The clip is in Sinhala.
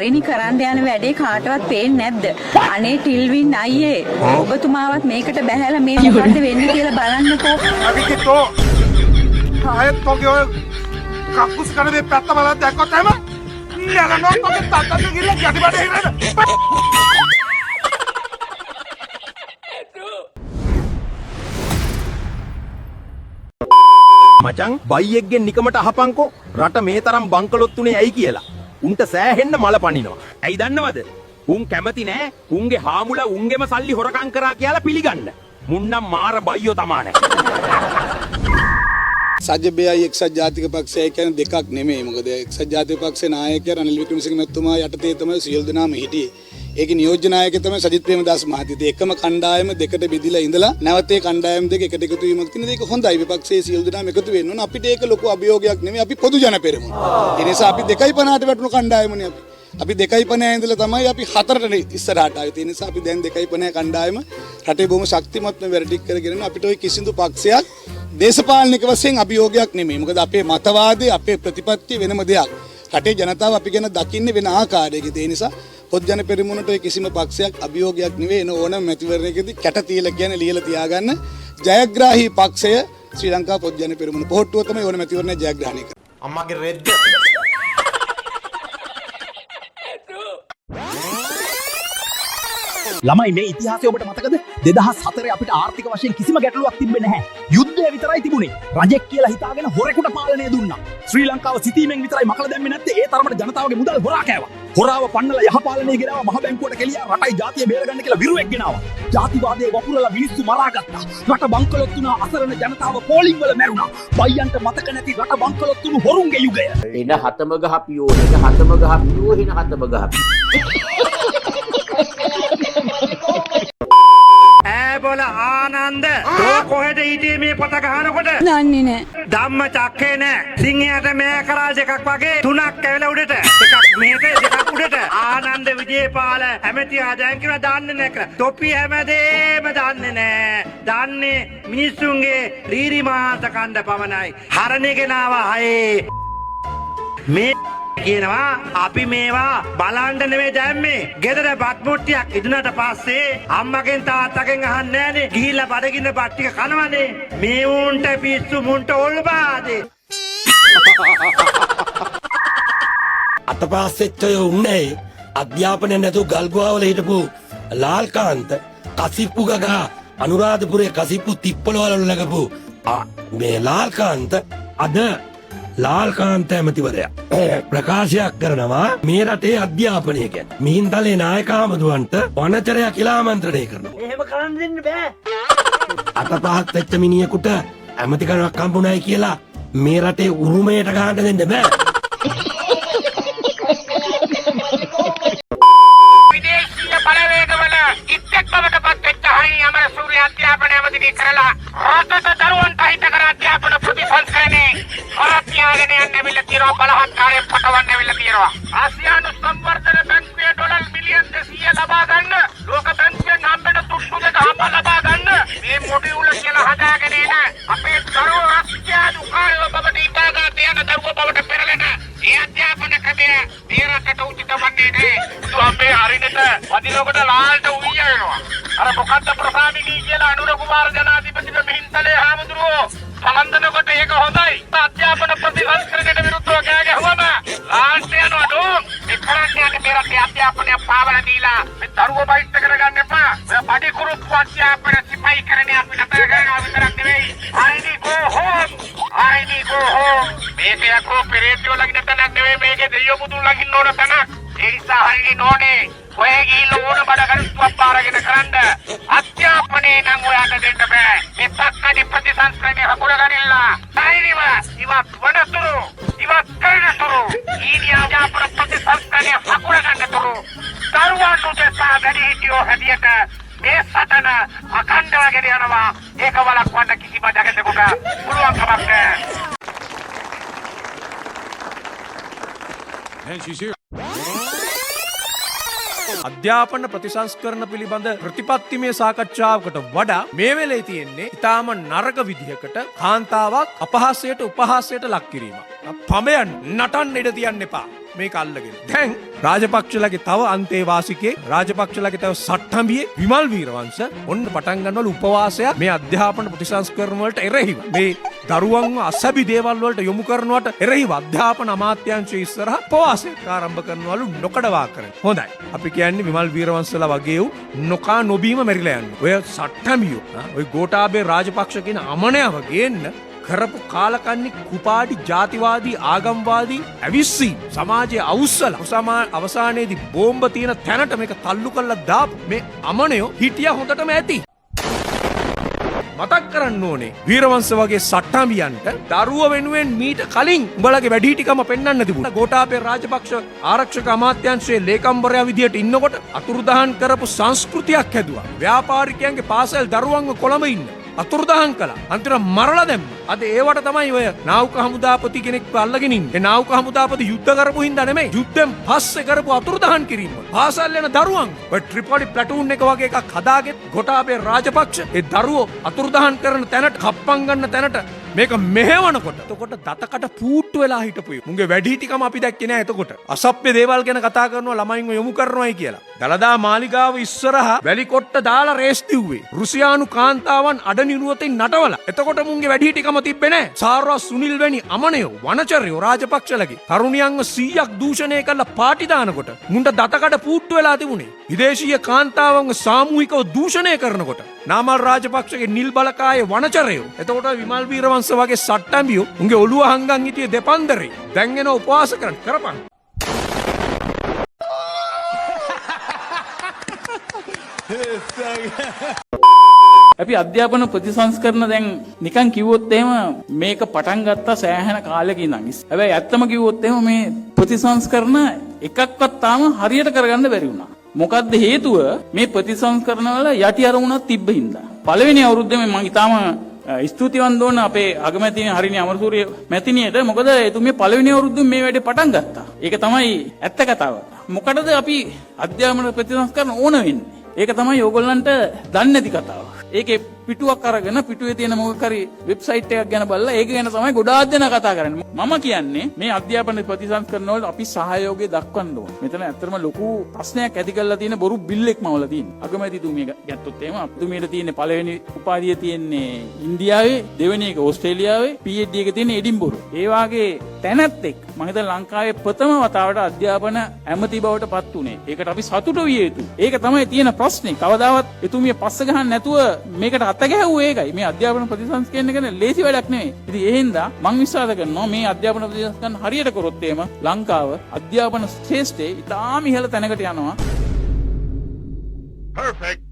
හරිනි කරන්න යන වැඩේ කාටවත් පේන්නේ නැද්ද? අනේ ටිල්වින් අයියේ ඔබතුමාවත් මේකට බැහැලා මේ මොකද්ද වෙන්නේ කියලා බලන්නකෝ. අවිකෝ ආයෙත් පොගේ ඔය කක්කුස් කරන මේ පැත්ත බලන්න දැක්කොත් එහෙම නලනෝ පොගේ තත්තට ගිහලා යටිපඩ හිරන. මචං බයියෙක්ගෙන් නිකමට අහපන්කෝ රට මේ තරම් බංකලොත් උනේ ඇයි කියලා. උන්ට සෑහෙන්න මල පනිනවා. ඇයි දන්නවද? උන් කැමති නෑ උන්ගේ හාමුලා උන්ගෙම සල්ලි හොරකම් කරා කියලා පිළිගන්න. මුන්නම් මාර බයියෝ තමානේ. සජ්ජබේයි එක්සත් ජාතික පක්ෂය කියන්නේ දෙකක් නෙමෙයි. මොකද එක්සත් ජාතික පක්ෂයේ නායකයා රනිල් වික්‍රමසිංහ මහත්මයා යටතේ තමයි සියලු දෙනාම හිටියේ. ඒකේ නියෝජ්‍ය නායකයා තමයි සජිත් ප්‍රේමදාස මහත්තයා. එකම කණ්ඩායම දෙකට බෙදිලා ඉඳලා නැවත ඒ කණ්ඩායම් දෙක එකට එකතු වීමක් තියෙන දෙක හොඳයි. විපක්ෂයේ සියලු දෙනාම එකතු වෙන්න ඕන. අපිට ඒක ලොකු අභියෝගයක් නෙමෙයි. අපි පොදු ජන පෙරමුණ. ඒ නිසා අපි 2.50ට වැටුණු කණ්ඩායමනේ අපි. අපි 2.50 ඉඳලා තමයි අපි 4ට ඉස්සරහට ආවේ. ඒ නිසා අපි දැන් 2.50 කණ්ඩායම රටේ බොහොම ශක්තිමත්ව වැඩික් කරගෙන අපිට ওই කිසිදු පක්ෂයක් දේශපාලනික වශයෙන් අභියෝගයක් නෙමෙයි. මොකද අපේ මතවාදය අපේ ප්‍රතිපත්තිය වෙනම දෙයක්. රටේ ජනතාව අපි ගැන දකින්නේ වෙන ආකාරයකට. ඒ නිසා පොදු ජන පෙරමුණට ඔය කිසිම පක්ෂයක් අභියෝගයක් නෙවෙයි. එන ඕනම මැතිවරණයකදී කැට තියලා කියන්නේ ලියලා තියාගන්න ජයග්‍රාහී පක්ෂය ශ්‍රී ලංකා පොදු ජන පෙරමුණ. පොහොට්ටුව තමයි ඕන මැතිවරණය ජයග්‍රහණය කරන්නේ. අම්මගේ රෙද්ද ළමයි මේ ඉතිහාසය ඔබට මතකද? 2004 අපිට ආර්ථික වශයෙන් කිසිම ගැටලුවක් තිබ්බේ නැහැ. යුද්ධය විතරයි තිබුණේ. රජෙක් කියලා හිතාගෙන හොරෙකුට පාලනය දුන්නා. ශ්‍රී ලංකාව සිටීමෙන් විතරයි මකලා දැම්මේ නැත්තේ. ඒ තරමට ජනතාවගේ මුදල් හොරා කෑවා. හොරාව පන්නලා යහපාලනය ගෙනාවා. මහ බැංකුවට කෙලියා රටයි ජාතිය බේරගන්න කියලා විරුවෙක් ගෙනාවා. ජාතිවාදයේ වපුරලා මිනිස්සු මරා ගත්තා. රට බංකලොත් වුණා. අසරණ ජනතාව පෝලිං වල මැරුණා. බයියන්ට මතක නැති රට බංකලොත් වුණු හොරුන්ගේ යුගය. එන හතමග හපියෝ එන හතමග හපියෝ එන හතමග හපියෝ බෝල ආනන්ද තෝ කොහෙද හිටියේ මේ පොත ගහනකොට? දන්නේ නැහැ. ධම්ම චක්කේ නෑ. සිංහයාට මේ කරා දෙකක් වගේ තුනක් කැවිලා උඩට. එකක් මෙහෙට දෙකක් උඩට. ආනන්ද විජේපාල ඇමතියා දැන් කියලා දන්නේ නැහැ කියලා. තොපි හැමදේම දන්නේ නැහැ. දන්නේ මිනිස්සුන්ගේ රීරි මාස කණ්ඩ පමණයි. හරණේ ගෙනාවා හයේ. මේ කියනවා අපි මේවා බලන්න නෙමෙයි දැම්මේ. ගෙදර බත් මුට්ටියක් ඉදුණට පස්සේ අම්මගෙන් තාත්තගෙන් අහන්නේ නැහනේ. ගිහිල්ලා බඩගින්න බත් ටික කනවනේ. මේ උන්ට පිස්සු මුන්ට ඔල්බාදේ. අතපස්සෙත් ඔය උන්නේ අධ්‍යාපනය නැතුව ගල්ගුවාවල හිටපු ලාල්කාන්ත කසිප්පු ගගා අනුරාධපුරයේ කසිප්පු තිප්පලවල ලගපු මේ ලාල්කාන්ත අද ලාල්කාන්ත ඇමතිවරයා ප්‍රකාශයක් කරනවා මේ රටේ අධ්‍යාපනය ගැන. මිහින්තලේ නායක හාමුදුරන්ට වනචරයක් කියලා ආමන්ත්‍රණය කරනවා. එහෙම කරන්න දෙන්න බෑ. අතපහත් වෙච්ච මිනිහෙකුට ඇමතිකමක් හම්බුනායි කියලා මේ රටේ උරුමයට ගහන්න දෙන්න බෑ. විදේශීය බලවේගවල ඉස්සෙක්කමට පත් වෙච්ච හයි අමරසූරිය අධ්‍යාපනය අවධිනී කරලා රටට දරුවන්ට හිත කර අධ්‍යාපන ප්‍රතිසංස්කරණේ අරත්‍යාගෙන යන්න ඇවිල්ලා තියෙනවා. බලහත්කාරයෙන් පටවන්න ඇවිල්ලා තියෙනවා. ආසියානු සංවර්ධන බැංකුවේ ඩොලර් මිලියන් 200 ලබා ගන්න, ලෝක බැංකුවෙන් හම්බෙන තුට්ටු දෙක හම්බ ලබා ගන්න මේ මොඩියුල කියලා හදාගෙන එන අපේ දරුවෝ රාජ්‍යානු කාර්යව බවට ඉබාගා තියන දරුවෝ බවට පෙරලෙන ඒ අධ්‍යාපන ක්‍රමය මේ රටට උචිත වන්නේ නැහැ. අපේ හරිනට වදිනකොට ලාල්ට උయ్య වෙනවා. අර මොකද්ද ප්‍රසාමිනී කියලා අනුර කුමාර ජනාධිපතිගේ මිහින්තලේ හාමුදුරුවෝ සලන්දනකොට ඒක හොඳයි. අධ්‍යාපන ප්‍රතිසංස්කරණයට විරුද්ධව කෑ ගැහුවම ලාල්ට යනවා ඩෝම්. මේ කරන්නේ අද මේ රටේ අධ්‍යාපනය පාවලා දීලා මේ දරුවෝ බයිට් කරගන්න එපා. ඔය පඩි කුරුප්පු අධ්‍යාපන සිපයි කරන්නේ අපි නතර කරනවා විතරක් නෙවෙයි. I need go home. I need go home. මේක යකෝ පෙරේතියෝ ලගින තැනක් නෙවෙයි. මේකේ දෙයියෝ බුදුන් ලගින්න ඕන තැනක්. ඒ නිසා හරියට ඕනේ. ඔය ගිහිල්ලා ඕන බඩ කරුස්සුවක් පාරගෙන කරන්න. අධ්‍යාපනයේ නම් ඔයාට දෙන්න බෑ. මේ පක්කඩි ප්‍රතිසංස්කරණය හකුරගනිලා. සායිනිව ඉවත් වනතුරු ඉවත් කරනතුරු ඊනිය අධ්‍යාපන ප්‍රතිසංස්කරණය හකුරගන්නතුරු දරුවන් උදෙසා වැඩිහිටියෝ හැටියට මේ සටන අඛණ්ඩව ගෙන යනවා. ඒක වළක්වන්න කිසිම ජගතෙකුට පුළුවන් කමක් නැහැ. අධ්‍යාපන ප්‍රතිසංස්කරණ පිළිබඳ ප්‍රතිපත්තිමය සාකච්ඡාවකට වඩා මේ වෙලේ තියෙන්නේ ඊටාම නරක විදිහකට කාන්තාවක් අපහාසයට උපහාසයට ලක් කිරීමක්. පමයන් නටන්න ඉඩ තියන්න එපා. මේක අල්ලගෙන. දැන් රාජපක්ෂලගේ තව අන්තේවාසිකේ රාජපක්ෂලගේ තව සට්ටම්බියේ විමල් වීරවංශ ඔන්න පටන් ගන්නවලු උපවාසයක් මේ අධ්‍යාපන ප්‍රතිසංස්කරණ වලට එරෙහිව. මේ දරුවන්ව අසබි දේවල් වලට යොමු කරනවට එරෙහිව අධ්‍යාපන අමාත්‍යාංශය ඉස්සරහා උපවාසයක් ආරම්භ කරනවලු නොකඩවා කරන. හොඳයි. අපි කියන්නේ විමල් වීරවංශලා වගේ වූ නොකා නොබීම මැරිලා යන්නේ. ඔය සට්ටම්බියෝ ඔය ගෝඨාභය රාජපක්ෂ කියන අමනයා වගේ එන්න කරපු කාලකන්ණි කුපාඩි ජාතිවාදී ආගම්වාදී ඇවිස්සී සමාජයේ අවුස්සල අවසානයේදී බෝම්බ තියෙන තැනට මේක තල්ලු කරලා දාපු මේ අමනයෝ හිටියා හොඳටම ඇති. මතක් කරන්න ඕනේ වීරවංශ වගේ සට්ටම්බියන්ට දරුව වෙනුවෙන් මීට කලින් උඹලගේ වැඩිහිටිකම පෙන්වන්න තිබුණා. ගෝඨාභය රාජපක්ෂ ආරක්ෂක අමාත්‍යාංශයේ ලේකම්වරයා විදියට ඉන්නකොට අතුරුදහන් කරපු සංස්කෘතියක් හැදුවා. ව්‍යාපාරිකයන්ගේ පාසල් දරුවන්ව කොළඹ ඉන්න අතුරුදහන් කළා. අන්තිම මරලා දැම්මා. අද ඒවට තමයි ඔය නාවික හමුදාපති කෙනෙක් අල්ලගෙන ඉන්නේ. ඒ නාවික හමුදාපති යුද්ධ කරපු හින්දා නෙමෙයි. යුද්ධෙන් පස්සේ කරපු අතුරුදහන් කිරීම. පාසල් යන දරුවන් ඔය ට්‍රිපොලි ප්ලටූන් එක වගේ එකක් හදාගෙන ගෝඨාභය රාජපක්ෂ ඒ දරුවෝ අතුරුදහන් කරන තැනට කප්පම් ගන්න තැනට මේක මෙහෙවනකොට එතකොට දතකට පූට්ටු වෙලා හිටපුයි. මුගේ වැඩිහිටිකම අපි දැක්කේ නෑ එතකොට. අසභ්‍ය දේවල් ගැන කතා කරනවා ළමයින්ව යොමු කරනවායි කියලා. දලදා මාලිගාව ඉස්සරහා වැලිකොට්ට දාලා රේස් දිව්වේ. රුසියානු කාන්තාවන් අඩනිරුවතින් නටවලා. එතකොට මුගේ වැඩිහිටිකම තිබ්බේ නෑ. සාරා සුනිල් වැනි අමනයෝ වනචරයෝ රාජපක්ෂලගේ තරුණියන්ව 100ක් දූෂණය කරලා පාටි දානකොට මුන්ට දතකට පූට්ටු වෙලා තිබුණේ. විදේශීය කාන්තාවන්ව සාමූහිකව දූෂණය කරනකොට නාමල් රාජපක්ෂගේ නිල් බලකායේ වනචරයෝ. එතකොට විමල් වීරවංශ වගේ සට්ටම්බියෝ උන්ගේ ඔළුව හංගන් හිටියේ දෙපන්දරේ. දැන් එන උපවාස කරපන්. අපි අධ්‍යාපන ප්‍රතිසංස්කරණ දැන් නිකන් කිව්වොත් එහෙම මේක පටන් ගත්තා සෑහෙන කාලෙක ඉඳන්. හැබැයි ඇත්තම කිව්වොත් එහෙම මේ ප්‍රතිසංස්කරණ එකක්වත් තාම හරියට කරගන්න බැරි වුණා. මොකද්ද හේතුව? මේ ප්‍රතිසංස්කරණ වල යටි අරමුණක් තිබ්බ හින්දා. පළවෙනි අවුරුද්දේ මම ඊටාම ස්තුතිවන්ත වුණ අපේ අගමැතිනි හරිනි අමරසූරිය මැතිණියට. මොකද එතුමිය පළවෙනි අවුරුද්දේ මේ වැඩේ පටන් ගත්තා. ඒක තමයි ඇත්ත කතාව. මොකටද අපි අධ්‍යාපන ප්‍රතිසංස්කරණ ඕන වෙන්නේ? ඒක තමයි ඕගොල්ලන්ට දන්නේ නැති කතාව. ඒකේ පිටුවක් අරගෙන පිටුවේ තියෙන මොකක් හරි වෙබ්සයිට් එකක් ගැන බලලා ඒක ගැන තමයි ගොඩාක් දෙනා කතා කරන්නේ. මම කියන්නේ මේ අධ්‍යාපන ප්‍රතිසංස්කරණ වල අපි සහයෝගය දක්වන්න ඕන. මෙතන ඇත්තටම ලොකු ප්‍රශ්නයක් ඇති කරලා තියෙන බොරු බිල් එකක් මවලා තියෙනවා. අගමැතිතුමිය ගත්තොත් එහෙම අපතුමියට තියෙන පළවෙනි උපාධිය තියෙන්නේ ඉන්දියාවේ, දෙවෙනි එක ඕස්ට්‍රේලියාවේ, PhD එක තියෙන්නේ එඩින්බරෝ. ඒ වාගේ තැනත් එක් මම හිතන ලංකාවේ ප්‍රථම වතාවට අධ්‍යාපන ඇමති බවට පත් උනේ. ඒකට අපි සතුටු විය යුතුයි. ඒක තමයි තියෙන ප්‍රශ්නේ. කවදාවත් එතුමිය පස්ස ගහන්න නැතුව මේකට අත ගැහුවේ ඒකයි. මේ අධ්‍යාපන ප්‍රතිසංස්කරණ ගැන ලේසි වැඩක් නෙවෙයි. ඉතින් ඒ හින්දා මම විශ්වාස කරනවා මේ අධ්‍යාපන ප්‍රතිසංස්කරණ හරියට කරොත් එහෙම ලංකාව අධ්‍යාපන ශ්‍රේෂ්ඨයේ ඉතාම ඉහළ තැනකට යනවා. Perfect.